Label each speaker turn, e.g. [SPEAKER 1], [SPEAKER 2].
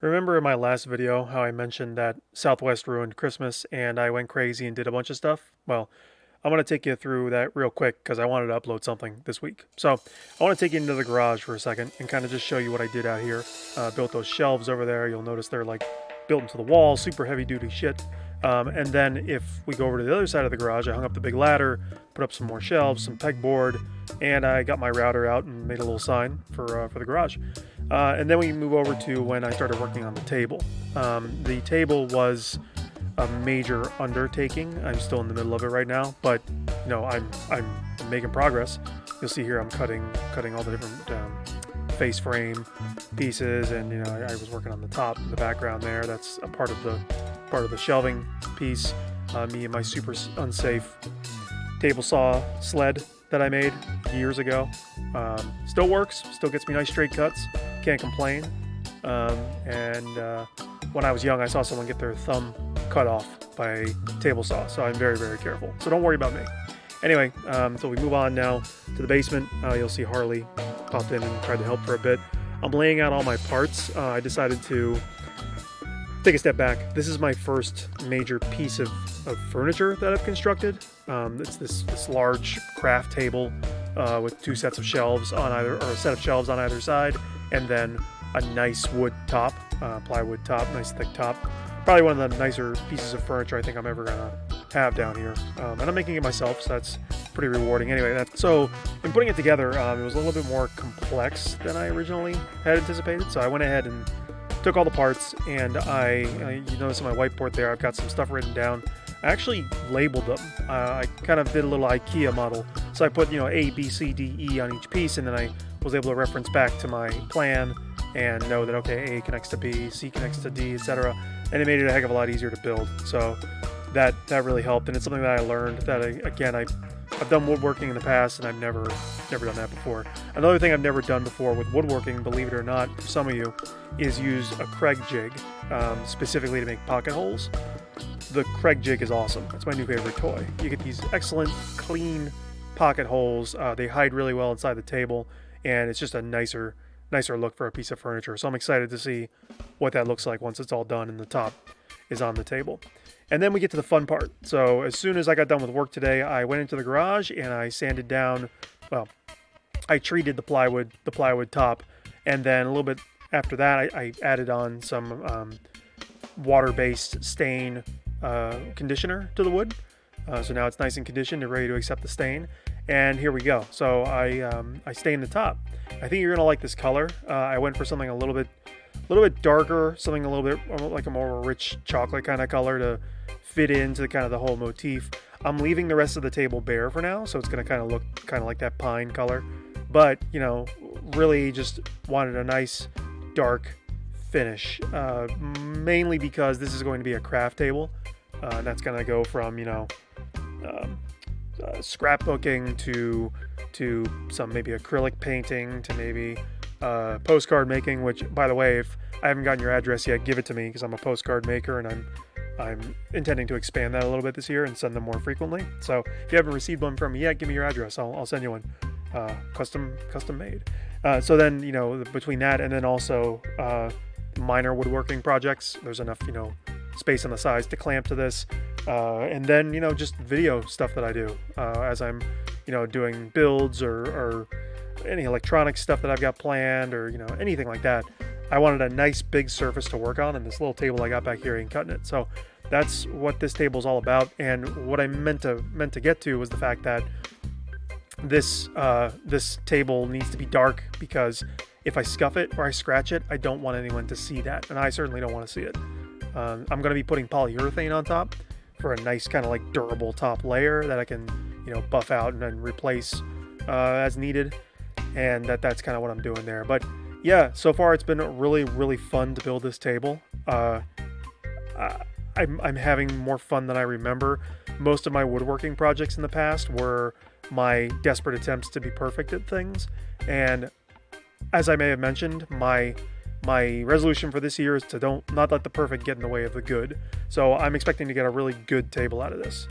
[SPEAKER 1] Remember in my last video how I mentioned that Southwest ruined Christmas and I went crazy and did a bunch of stuff? Well, I'm going to take you through that real quick because I wanted to upload something this week. So I want to take you into the garage for a second and kind of just show you what I did out here. Built those shelves over there. You'll notice they're like built into the wall, super heavy duty shit. And then if we go over to the other side of the garage, I hung up the big ladder, put up some more shelves, some pegboard, and I got my router out and made a little sign for the garage. And then we move over to when I started working on the table. The table was a major undertaking. I'm still in the middle of it right now, but you know, I'm making progress. You'll see here I'm cutting all the different face frame pieces, and you know, I was working on the top, the background there. That's a part of the shelving piece. Me and my super unsafe table saw sled that I made years ago. Still works, still gets me nice straight cuts. Can't complain. When I was young, I saw someone get their thumb cut off by a table saw, so I'm very, very careful. So don't worry about me. Anyway, so we move on now to the basement. You'll see Harley popped in and tried to help for a bit. I'm laying out all my parts. I decided to take a step back. This is my first major piece of furniture that I've constructed. It's this large craft table with two sets of shelves on either, or a set of shelves on either side, and then a nice wood top, plywood top, nice thick top. Probably one of the nicer pieces of furniture I think I'm ever gonna have down here. And I'm making it myself, so that's pretty rewarding. Anyway, so in putting it together, it was a little bit more complex than I originally had anticipated. So I went ahead and took all the parts, and you notice on my whiteboard there, I've got some stuff written down. I actually labeled them. I kind of did a little IKEA model. So I put, you know, A, B, C, D, E on each piece, and then I was able to reference back to my plan and know that, okay, A connects to B, C connects to D, etc. And it made it a heck of a lot easier to build. So that really helped, and it's something that I learned that, I've done woodworking in the past, and I've never done that before. Another thing I've never done before with woodworking, believe it or not, for some of you, is use a Craig jig, specifically to make pocket holes. The Craig jig is awesome. It's my new favorite toy. You get these excellent, clean pocket holes. They hide really well inside the table, and it's just a nicer look for a piece of furniture. So I'm excited to see what that looks like once it's all done and the top is on the table. And then we get to the fun part. So as soon as I got done with work today, I went into the garage and I sanded down, well, I treated the plywood top, and then a little bit after that, I added on some water-based stain conditioner to the wood. So now it's nice and conditioned and ready to accept the stain. And here we go. So I stained the top. I think you're gonna like this color. I went for something a little bit darker, something a little bit like a more rich chocolate kind of color to fit into kind of the whole motif. I'm leaving the rest of the table bare for now, so it's gonna kind of look kind of like that pine color. But you know, really just wanted a nice dark finish, mainly because this is going to be a craft table, and that's gonna go from, you know, scrapbooking to some maybe acrylic painting to maybe postcard making, which, by the way, if I haven't gotten your address yet, give it to me, because I'm a postcard maker and I'm intending to expand that a little bit this year and send them more frequently. So if you haven't received one from me yet, give me your address. I'll send you one, custom made. So then, you know, between that and then also minor woodworking projects, there's enough, you know, space on the sides to clamp to this. And then, you know, just video stuff that I do as I'm, you know, doing builds or any electronic stuff that I've got planned, or, you know, anything like that. I wanted a nice big surface to work on, and this little table I got back here ain't cutting it. So that's what this table is all about. And what I meant to get to was the fact that this table needs to be dark, because if I scuff it or I scratch it, I don't want anyone to see that, and I certainly don't want to see it. I'm going to be putting polyurethane on top for a nice kind of like durable top layer that I can, you know, buff out and then replace as needed. And that's kind of what I'm doing there. But yeah, so far it's been really, really fun to build this table. I'm having more fun than I remember. Most of my woodworking projects in the past were my desperate attempts to be perfect at things. And as I may have mentioned, my resolution for this year is to not let the perfect get in the way of the good. So I'm expecting to get a really good table out of this.